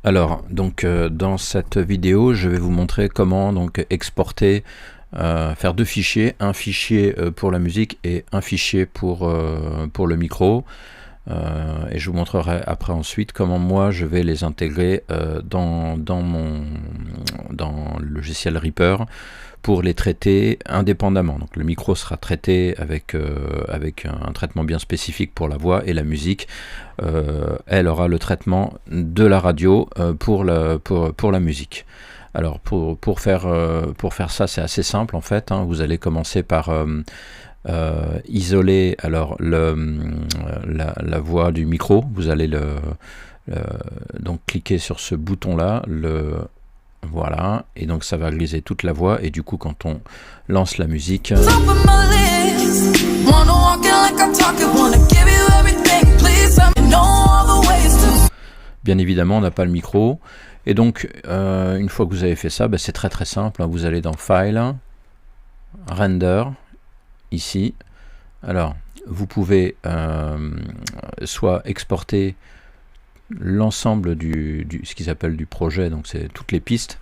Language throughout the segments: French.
Alors, donc dans cette vidéo, je vais vous montrer comment donc exporter, faire deux fichiers, un fichier pour la musique et un fichier pour le micro. Et je vous montrerai après ensuite comment moi je vais les intégrer dans le logiciel Reaper pour les traiter indépendamment. Donc le micro sera traité avec un traitement bien spécifique pour la voix, et la musique, elle aura le traitement de la radio pour la musique. Alors pour faire ça, c'est assez simple en fait, hein. Vous allez commencer par isoler alors la voix du micro. Vous allez donc cliquer sur ce bouton là, voilà, et donc ça va griser toute la voix, et du coup quand on lance la musique, bien évidemment on n'a pas le micro. Et donc une fois que vous avez fait ça, c'est très simple, hein. Vous allez dans File, Render, ici. Alors vous pouvez soit exporter l'ensemble ce qu'ils appellent du projet, donc c'est toutes les pistes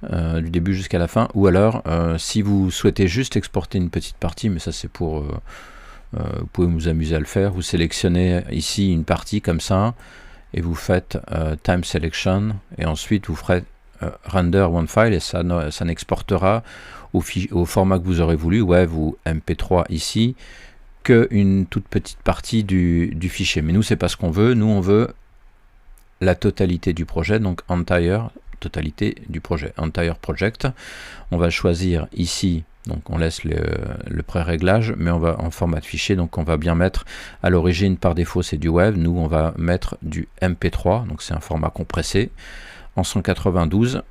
du début jusqu'à la fin, ou alors si vous souhaitez juste exporter une petite partie, mais ça c'est pour vous pouvez vous amuser à le faire, vous sélectionnez ici une partie comme ça et vous faites time selection, et ensuite vous ferez render one file, et ça n'exportera au format que vous aurez voulu, WAV ou MP3 ici, qu'une toute petite partie du fichier. Mais nous c'est pas ce qu'on veut, nous on veut la totalité du projet, donc entire, totalité du projet, entire project. On va choisir ici, donc on laisse le pré-réglage, mais on va en format de fichier, donc on va bien mettre, à l'origine par défaut c'est du WAV, nous on va mettre du MP3, donc c'est un format compressé, en 192,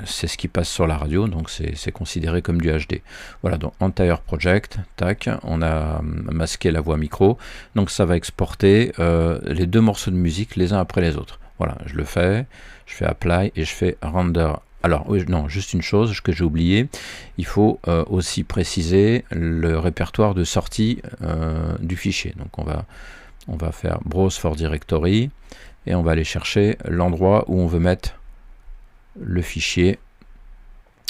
c'est ce qui passe sur la radio, donc c'est considéré comme du HD. Voilà, donc entire project, tac, on a masqué la voix micro, donc ça va exporter les deux morceaux de musique les uns après les autres. Voilà, je le fais, je fais apply et je fais render. Alors oui, non, juste une chose que j'ai oublié, il faut aussi préciser le répertoire de sortie du fichier. Donc on va faire browse for directory et on va aller chercher l'endroit où on veut mettre le fichier.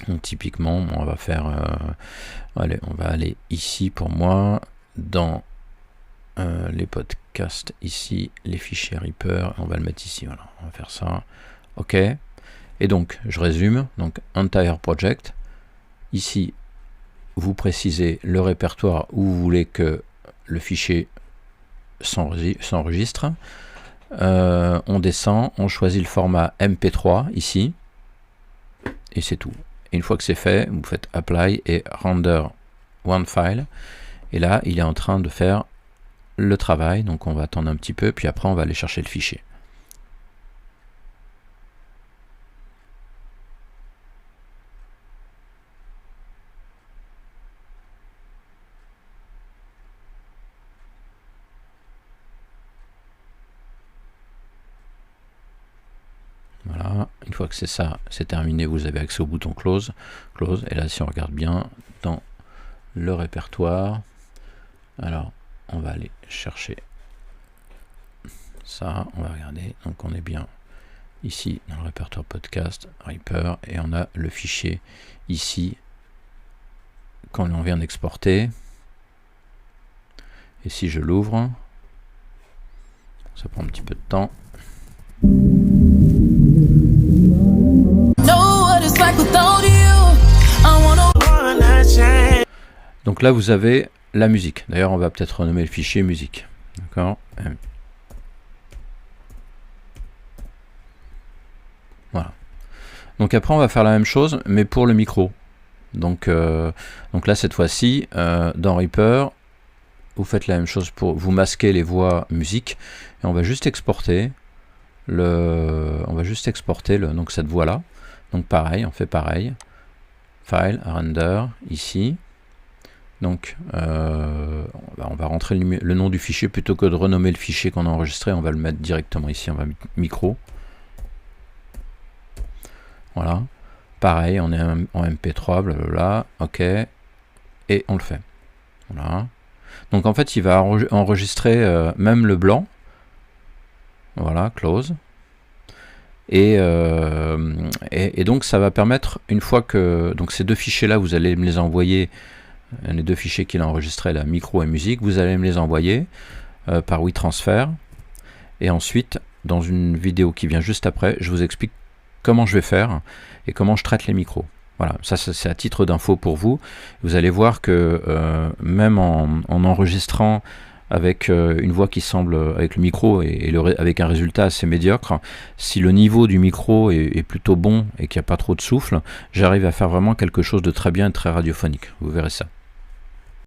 Donc typiquement on va faire allez, on va aller ici pour moi dans les podcasts, ici les fichiers Reaper, on va le mettre ici, voilà, on va faire ça, ok. Et donc je résume, donc entire project, ici vous précisez le répertoire où vous voulez que le fichier s'enregistre, on descend, on choisit le format MP3 ici, et c'est tout. Et une fois que c'est fait, vous faites apply et render one file, et là il est en train de faire le travail, donc on va attendre un petit peu, puis après on va aller chercher le fichier. Voilà, une fois que c'est ça, c'est terminé, vous avez accès au bouton close, et là si on regarde bien dans le répertoire, alors on va aller chercher ça, on va regarder, donc on est bien ici dans le répertoire podcast, Reaper, et on a le fichier ici quand on vient d'exporter. Et si je l'ouvre, ça prend un petit peu de temps. Donc là vous avez la musique. D'ailleurs on va peut-être renommer le fichier musique. D'accord. Voilà. Donc après on va faire la même chose mais pour le micro. Donc là cette fois-ci dans Reaper vous faites la même chose, pour vous masquer les voix musique, et on va juste exporter donc cette voix là. Donc pareil, on fait pareil, file, render, ici. Donc on va rentrer le nom du fichier, plutôt que de renommer le fichier qu'on a enregistré, on va le mettre directement ici, on va mettre micro. Voilà, pareil, on est en MP3, blablabla, ok, et on le fait. Voilà. Donc en fait il va enregistrer même le blanc. Voilà, close. Et donc ça va permettre, une fois que donc ces deux fichiers là, vous allez me les envoyer, les deux fichiers qu'il a enregistrés, la micro et musique, vous allez me les envoyer par WeTransfer, et ensuite dans une vidéo qui vient juste après, je vous explique comment je vais faire et comment je traite les micros. Voilà, ça c'est à titre d'info pour vous. Vous allez voir que même en enregistrant avec une voix qui semble, avec le micro avec un résultat assez médiocre, si le niveau du micro est plutôt bon et qu'il n'y a pas trop de souffle, j'arrive à faire vraiment quelque chose de très bien et très radiophonique. Vous verrez ça.